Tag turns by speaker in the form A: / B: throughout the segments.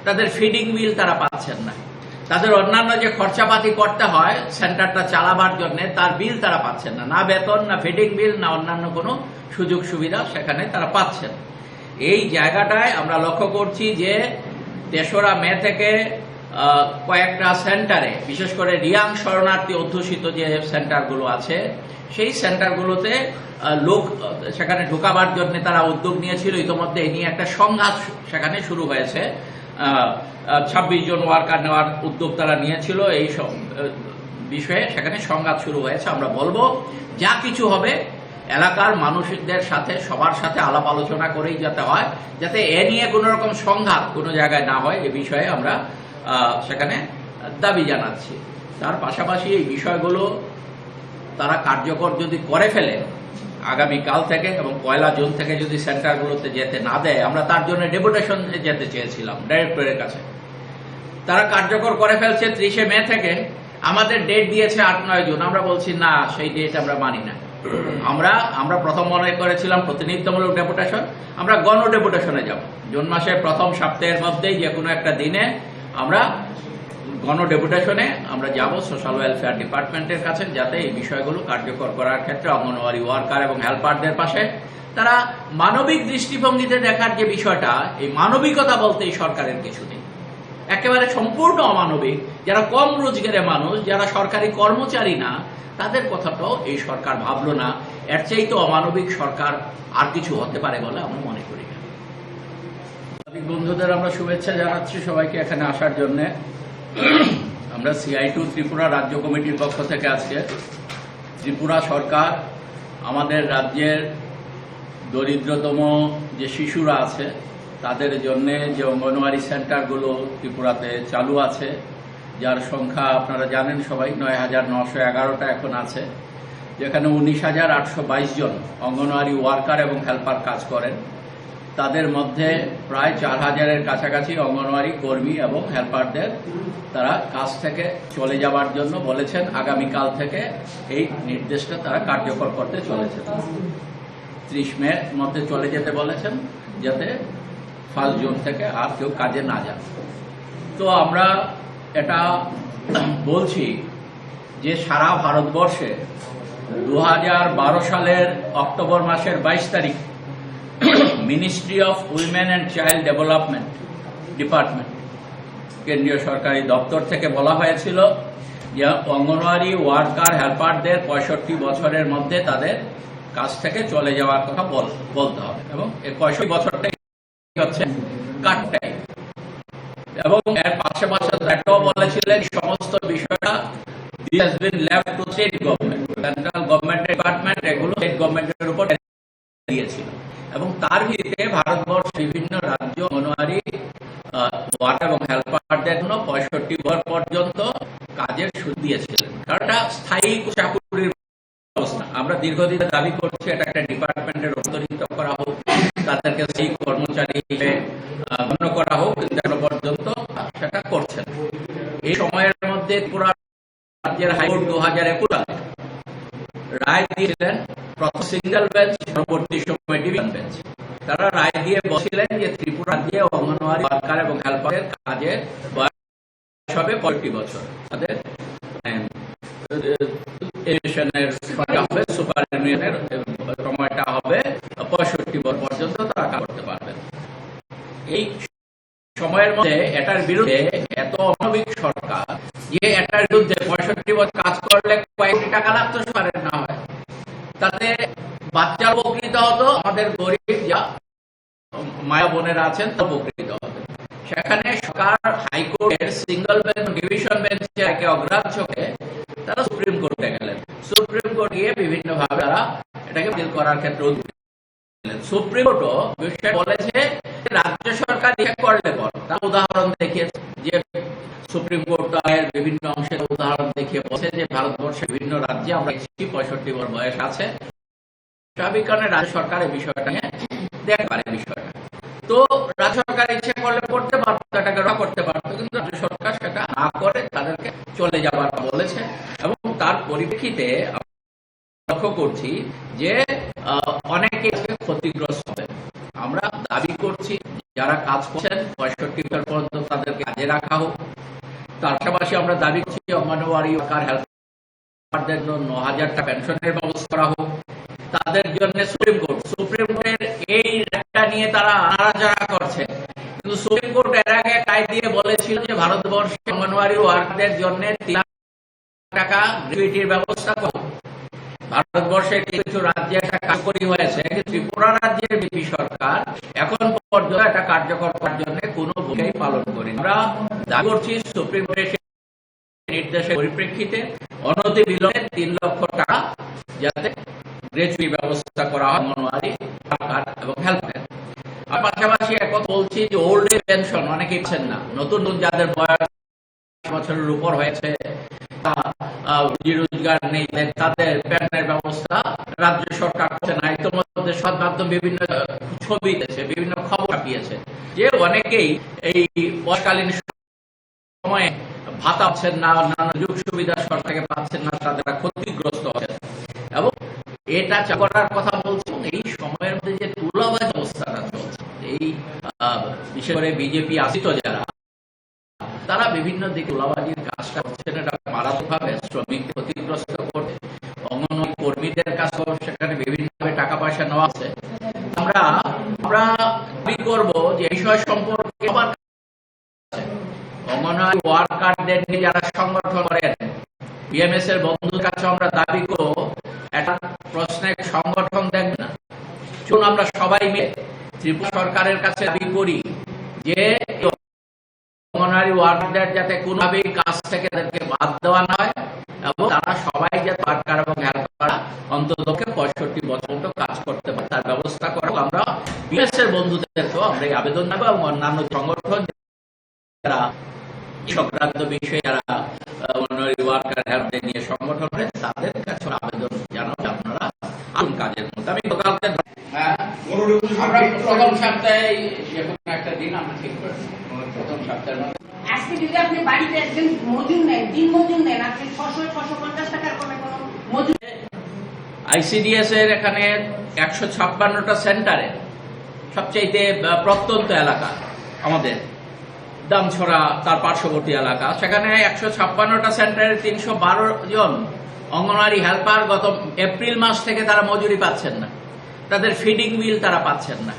A: তাদের ফিডিং বিল তারা পাচ্ছেন না, তাদের অন্যান্য যে খরচাপাতি করতে হয় সেন্টারটা চালাবার জন্য তার বিল তারা পাচ্ছেন না, না বেতন, না ফিডিং বিল, না অন্যান্য কোনো সুযোগ সুবিধা সেখানে তারা পাচ্ছেন। এই জায়গাটায় আমরা লক্ষ্য করছি যে ৩রা মে থেকে কয়েকটা সেন্টারে, বিশেষ করে রিয়াং শরণার্থী অধ্যুষিত যে সেন্টারগুলো আছে সেই সেন্টারগুলোতে লোক সেখানে ঢোকাবার জন্য তারা উদ্যোগ নিয়েছিল। ইতিমধ্যে এই নিয়ে একটা সংঘাত সেখানে শুরু হয়েছে। ২৬ জন ওয়ার্কার নেওয়ার উদ্যোগ তারা নিয়েছিল, এই বিষয়ে সেখানে সংঘাত শুরু হয়েছে। আমরা বলবো যা কিছু হবে এলাকার মানুষদের সাথে সবার সাথে আলাপ আলোচনা করেই যাতে হয়, যাতে এ নিয়ে কোনো রকম সংঘাত কোনো জায়গায় না হয়, এ বিষয়ে আমরা সেখানে দাবি জানাচ্ছি। তার পাশাপাশি এই বিষয়গুলো তারা কার্যকর যদি করে ফেলে আগামীকাল থেকে এবং ১ জুন থেকে যদি সেন্টারগুলোতে যেতে না দেয়, আমরা তার জন্য ডেপুটেশন যেতে চেয়েছিলাম ডাইরেক্টরের কাছে। তারা কার্যকর করে ফেলছে ৩০ মে থেকে, আমাদের ডেট দিয়েছে ৮-৯ জুন। আমরা বলছি না, সেই ডেট আমরা মানি না। আমরা প্রথম মনে করেছিলাম প্রতিনিধিত্বমূলক ডেপুটেশন, আমরা গণ ডেপুটেশনে যাব। জুন মাসের প্রথম সপ্তাহের মধ্যেই যে কোনো একটা দিনে আমরা গণ ডেপুটেশনে আমরা যাব সোশ্যাল ওয়েলফেয়ার ডিপার্টমেন্টের কাছে, যাতে এই বিষয়গুলো কার্যকর করার ক্ষেত্রে অঙ্গনওয়াড়ি ওয়ার্কার এবং হেল্পারদের পাশে তারা মানবিক দৃষ্টিভঙ্গিতে দেখার যে বিষয়টা, এই মানবিকতা বলতে এই সরকারের কিছু নেই, একেবারে সম্পূর্ণ অমানবিক। যারা কম রোজগারের মানুষ, যারা সরকারি কর্মচারী না, তাদের কথাটাও এই সরকার ভাবলো না। এর চাইতে অমানবিক সরকার আর কিছু হতে পারে বলে আমরা মনে করি না। বন্ধুদের আমরা শুভেচ্ছা জানাচ্ছি সবাইকে এখানে আসার জন্য। আমরা CI2 ত্রিপুরা রাজ্য কমিটির পক্ষ থেকে আজকে ত্রিপুরা সরকার আমাদের রাজ্যের দরিদ্রতম যে শিশুরা আছে তাদের জন্য যে অঙ্গনওয়াড়ি সেন্টারগুলো ত্রিপুরাতে চালু আছে, যার সংখ্যা আপনারা জানেন সবাই ৯,৯১১টা এখন আছে, যেখানে ১৯,৮২২ জন অঙ্গনওয়াড়ি ওয়ার্কার এবং হেল্পার কাজ করেন। তাদের মধ্যে প্রায় ৪,০০০-এর কাছাকাছি অঙ্গনওয়াড়ি কর্মী এবং হেল্পারদের তারা কাজ থেকে চলে যাবার জন্য বলেছেন। আগামীকাল থেকে এই নির্দেশটা তারা কার্যকর করতে চলেছেন। ৩০ মের মধ্যে চলে যেতে বলেছেন, যাতে 1 জুন থেকে আর কেউ কাজে না যান। তো আমরা এটা বলছি যে সারা ভারতবর্ষে ২০১২ সালের অক্টোবর মাসের ২২ তারিখ ministry of women and child development department, কেন্দ্রীয় সরকারি দপ্তর থেকে বলা হয়েছিল যে অঙ্গনওয়াড়ি ওয়ার্কার হেল্পারদের ৬৫ বছরের মধ্যে তাদের কাজ থেকে চলে যাওয়ার কথা বলতে হবে, এবং এই ৬৫ বছরটাই হচ্ছে কাট টাইম। এবং এর পাশাপাশি এটাও বলেছিলেন সমস্ত বিষয়টা this has been left to state government, central government department এগুলো স্টেট গভর্নমেন্টের উপর দিয়েছিল। এবং তার ভিত্তিতে ভারতবর্ষের বিভিন্ন রাজ্য অঙ্গনওয়াড়ি ওয়ার্কার এবং হেল্পারদের জন্য ৬৫ বছর পর্যন্ত কাজের সুযোগ দিয়েছিলেন, কারণ এটা স্থায়ী চাকুরির ব্যবস্থা। আমরা দীর্ঘদিন দাবি করছি এটা একটা ডিপার্টমেন্টের রূপান্তরিত করা হোক, তাদেরকে সেই কর্মচারী হিসেবে গণ্য করা হোক, কিন্তু এখনো পর্যন্ত সেটা করছে না। এই সময়ের মধ্যে ত্রিপুরা রাজ্যের হাইকোর্ট ২০২১ সালে রায় দিয়েছিলেন, প্রথম সিঙ্গেল বেঞ্চ, পরবর্তী সময় ডিভিশন বেঞ্চ। তারা রায় দিয়ে বলছিলেন যে ত্রিপুরা রাজ্যে অঙ্গনওয়াড়ি ওয়ার্কার এবং হেল্পারের কাজের বয়স হবে ৬৫ বছর, তাদের সুপারভিশনের সময়টা হবে ৬৫ বছর পর্যন্ত তারা কাজ করতে পারবেন। এই সময়ের মধ্যে এটার বিরুদ্ধে এত অমানবিক সরকার যে এটার বিরুদ্ধে ৬৫ বছর কাজ করলে কয়েক কোটি টাকা লাগতো, সরকারের না হয়, তাতে বাচ্চা উপকৃত হতো, আমাদের গরিব যা মায়া বোনেরা আছেন তা উপকৃত হতো। সেখানে সরকার হাইকোর্টের সিঙ্গল বেঞ্চ, ডিভিশন বেঞ্চে একে অগ্রাহ্য করে তারা সুপ্রিম কোর্টে গেলেন। সুপ্রিম কোর্ট গিয়ে বিভিন্ন ভাবে তারা এটাকে বাতিল করার ক্ষেত্রে সুপ্রিম কোর্টও বিষয় বলেছে রাজ্য সরকার ইচ্ছা করলে পর, তার উদাহরণ দেখিয়েছে যে সুপ্রিম কোর্ট এর বিভিন্ন অংশের উদাহরণ দেখিয়ে বলছে যে ভারতবর্ষের বিভিন্ন রাজ্যে আমরা ৬৫ বছর বয়স আছে, স্বাভাবিক কারণে রাজ্য সরকার এই বিষয়টা নিয়ে দেখতে পারে বিষয়টা। তো রাজ্য সরকার ইচ্ছা করলে করতে পারতো, এটাকে করতে পারতো, কিন্তু রাজ্য সরকার সেটা না করে তাদেরকে চলে যাবার বলেছে। এবং তার পরিপ্রেক্ষিতে লক্ষ্য করছি যে অনেকে ক্ষতিগ্রস্ত হবে। আমরা দাবি করছি যারা কাজ করছেন ৬৫ বছর পর্যন্ত তাদেরকে কাজে রাখা হোক। তার পাশাপাশি আমরা দাবি করছি অঙ্গনওয়াড়ি ওয়ার্কার হেল্পারদের জন্য 9,000 টাকা পেনশনের ব্যবস্থা করা হোক। তাদের জন্য সুপ্রিম কোর্টের এই রায়টা নিয়ে তারা নাড়াচাড়া করছে, কিন্তু সুপ্রিম কোর্ট এর আগে রায় দিয়ে বলেছিল যে ভারতবর্ষে অঙ্গনওয়াড়ি ওয়ার্কারদের জন্য 3 লাখ টাকা গ্র্যাচুইটির ব্যবস্থা করো। ভারতবর্ষে কিছু রাজ্যে এটা কার্যকরী হয়েছে, ত্রিপুরা রাজ্যের বিজেপি সরকার এখন পর্যন্ত এটা কার্যকর করার জন্য কোনো ভূমিকাই পালন করেনি। আমরা দাবি করছি সুপ্রিম কোর্টের নির্দেশের পরিপ্রেক্ষিতে অনতিবিলম্বে 3 লক্ষ টাকা যাতে গ্র্যাচুইটি ব্যবস্থা করা হয় অঙ্গনওয়াড়ি ওয়ার্কার এবং হেল্পার। আর পাশাপাশি এখন বলছি যে ওল্ড এজ পেনশন অনেকেই পাচ্ছেন না, নতুন যাদের বয়স বছরের উপর হয়েছে, রোজগার নেই, তাদের পেনশনের ব্যবস্থা রাজ্য সরকার করছে না। ইতিমধ্যে সংবাদ মাধ্যম বিভিন্ন ছবি দিয়েছে, বিভিন্ন খবর ছাপিয়েছে যে অনেকেই এই বয়সকালীন সময়ে ভাতা পাচ্ছেন না, অন্যান্য সুযোগ সুবিধা সরকার থেকে পাচ্ছেন না, তারা ক্ষতিগ্রস্ত হচ্ছেন। এবং এটা করার কথা বলছেন এই সময়ের মধ্যে যে তুলাবাজ অবস্থাটা চলছে, এই বিশেষ করে বিজেপি আশ্রিত যারা, তারা বিভিন্ন দিকে তুলাবাজির কাজটা করছেন। এটা মারাত্মকভাবে শ্রমিক ক্ষতিগ্রস্ত করছে, অঙ্গনওয়াড়ি কর্মীদের কাছে সেখানে বিভিন্নভাবে টাকা পয়সা নেওয়া আছে। আমরা দাবি করব যে এই বিষয় সম্পর্কে অঙ্গনওয়াড়ি ওয়ার্কারদের নিয়ে যারা সংগঠন করেন, বিএমএস এর বন্ধুদের কাছে আমরা দাবি করব একটা প্রশ্নের সংগঠন দেন না। চলুন আমরা সবাই মিলে ত্রিপুরা সরকারের কাছে দাবি করি যে অঙ্গনওয়াড়ি ওয়ার্কারদের যাতে কোনোভাবেই কাজ থেকে তাদেরকে বাদ দেওয়া না হয় এবং তারা সবাই যাতে ওয়ার্কার এবং হেল্পার অন্ততপক্ষে 65 বছর পর্যন্ত কাজ করতে পারে তার ব্যবস্থা করা। আমরা বিএস এর বন্ধুদেরকেও আমরা এই আবেদন জানাবো এবং অন্যান্য সংগঠন যারা সংক্রান্ত বিষয়ে যারা অঙ্গনওয়াড়ি ওয়ার্কার হেল্পদের নিয়ে সংগঠন করে তাদের কাছে আবেদন জানাবো আপনারা আসুন কাজের মধ্যে। আমি গতকালকে আমরা প্রথম সপ্তাহে যে কোনো একটা দিন আমরা ঠিক করেছি, প্রথম সপ্তাহের মধ্যে।
B: আজকে যদি আপনি বাড়িতে একজন মজুর নেন, দিন মজুর নেন, আপনি 650 টাকার কোনো মজুর।
A: আইসিডিএস এর এখানে 156টা সেন্টারে সবচাইতে প্রত্যন্ত এলাকা আমাদের দামছড়া, তার পার্শ্ববর্তী এলাকা, সেখানে 156টা সেন্টারে 312 জন অঙ্গনওয়াড়ি হেল্পার গত এপ্রিল মাস থেকে তারা মজুরি পাচ্ছেন না, তাদের ফিডিং বিল তারা পাচ্ছেন না,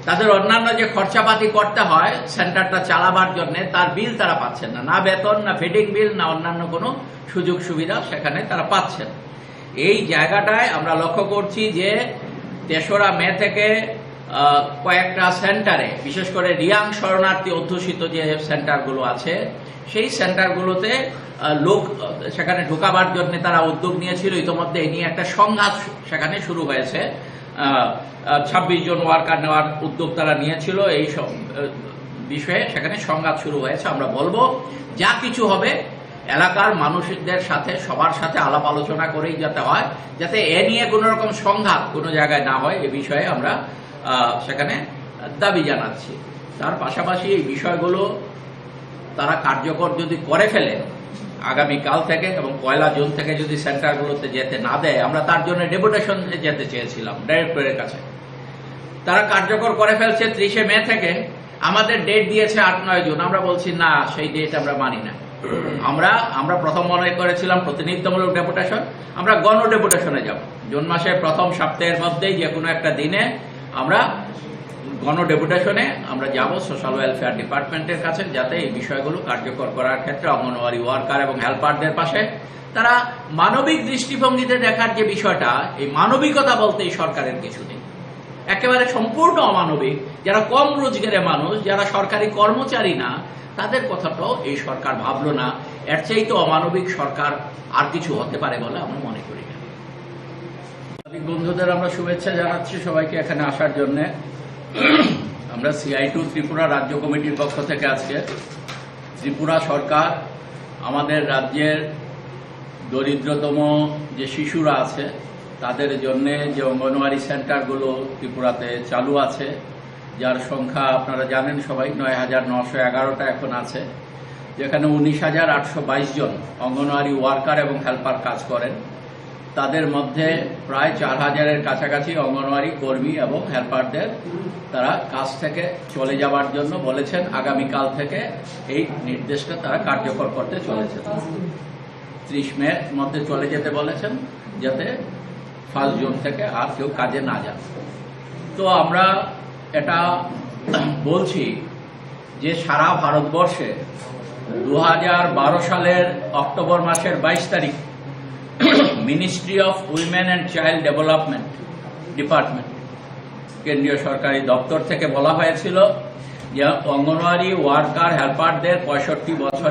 A: তাদের অন্যান্য যে খরচাপাতি করতে হয় সেন্টারটা চালাবার জন্য তার বিল তারা পাচ্ছেন না, না বেতন, না ফিডিং বিল, না অন্যান্য কোনো সুযোগ সুবিধা সেখানে তারা পাচ্ছেন। এই জায়গাটায় আমরা লক্ষ্য করছি যে 3রা মে থেকে কয়েকটা সেন্টারে, বিশেষ করে রিয়াং শরণার্থী অধ্যুষিত যে সেন্টারগুলো আছে সেই সেন্টারগুলোতে লোক সেখানে ঢোকাবার জন্য তারা উদ্যোগ নিয়েছিল। ইতিমধ্যে এই নিয়ে একটা সংঘাত সেখানে শুরু হয়েছে, 26 জন ওয়ার্কার নেওয়ার উদ্যোগ তারা নিয়েছিল, এই বিষয়ে সেখানে সংঘাত শুরু হয়েছে। আমরা বলবো যা কিছু হবে এলাকার মানুষদের সাথে সবার সাথে আলাপ আলোচনা করেই যাতে হয়, যাতে এ নিয়ে কোনো রকম সংঘাত কোনো জায়গায় না হয়, এ বিষয়ে আমরা সেখানে দাবি জানাচ্ছি। তার পাশাপাশি এই বিষয়গুলো তারা কার্যকর যদি করে ফেলে আগামীকাল থেকে এবং 1 জুন থেকে যদি সেন্টারগুলোতে যেতে না দেয়, আমরা তার জন্য ডেপুটেশন যেতে চেয়েছিলাম ডাইরেক্টরের কাছে। তারা কার্যকর করে ফেলছে 30 মে থেকে, আমাদের ডেট দিয়েছে 8-9 জুন। আমরা বলছি না, সেই ডেট আমরা মানি না। আমরা প্রথম মনে করেছিলাম প্রতিনিধিত্বমূলক ডেপুটেশন, আমরা গণ ডেপুটেশনে যাব। জুন মাসের প্রথম সপ্তাহের মধ্যেই যে কোনো একটা দিনে আমরা গণ ডেপুটেশনে আমরা যাব সোশ্যাল ওয়েলফেয়ার ডিপার্টমেন্টের কাছে, যাতে এই বিষয়গুলো কার্যকর করার ক্ষেত্রে অঙ্গনওয়াড়ি ওয়ার্কার এবং হেল্পারদের পাশে তারা মানবিক দৃষ্টিভঙ্গিতে দেখার যে বিষয়টা, এই মানবিকতা বলতে এই সরকারের কিছু নেই, একেবারে সম্পূর্ণ অমানবিক। যারা কম রোজগারের মানুষ, যারা সরকারি কর্মচারী না, তাদের কথাটাও এই সরকার ভাবলো না। এর চাইতে অমানবিক সরকার আর কিছু হতে পারে বলে আমরা মনে করি না। বন্ধুদের আমরা শুভেচ্ছা জানাচ্ছি সবাইকে এখানে আসার জন্য। আমরা CI2 ত্রিপুরা রাজ্য কমিটির পক্ষ থেকে আজকে ত্রিপুরা সরকার আমাদের রাজ্যের দরিদ্রতম যে শিশুরা আছে তাদের জন্য যে অঙ্গনওয়াড়ি সেন্টারগুলো ত্রিপুরাতে চালু আছে, যার সংখ্যা আপনারা জানেন সবাই 9,911টা এখন আছে, যেখানে 19,822 জন অঙ্গনওয়াড়ি ওয়ার্কার এবং হেল্পার কাজ করেন। তাদের মধ্যে প্রায় 4000-এর কাছাকাছি অঙ্গনওয়াড়ি কর্মী এবং হেল্পারদের তারা কাজ থেকে চলে যাওয়ার জন্য বলেছেন। আগামীকাল থেকে এই নির্দেশটা তারা কার্যকর করতে চলেছেন। 30 মে মধ্যে চলে যেতে বলেছেন, যাতে 1 জুন থেকে আর কেউ কাজে না যান। তো আমরা এটা বলছি যে সারা ভারতবর্ষে 2012 সালের অক্টোবর মাসের 22 তারিখ ministry of women and child development department, কেন্দ্রীয় সরকারি দপ্তর থেকে বলা হয়েছিল যে অঙ্গনওয়াড়ি ওয়ার্কার হেল্পারদের 65 বছর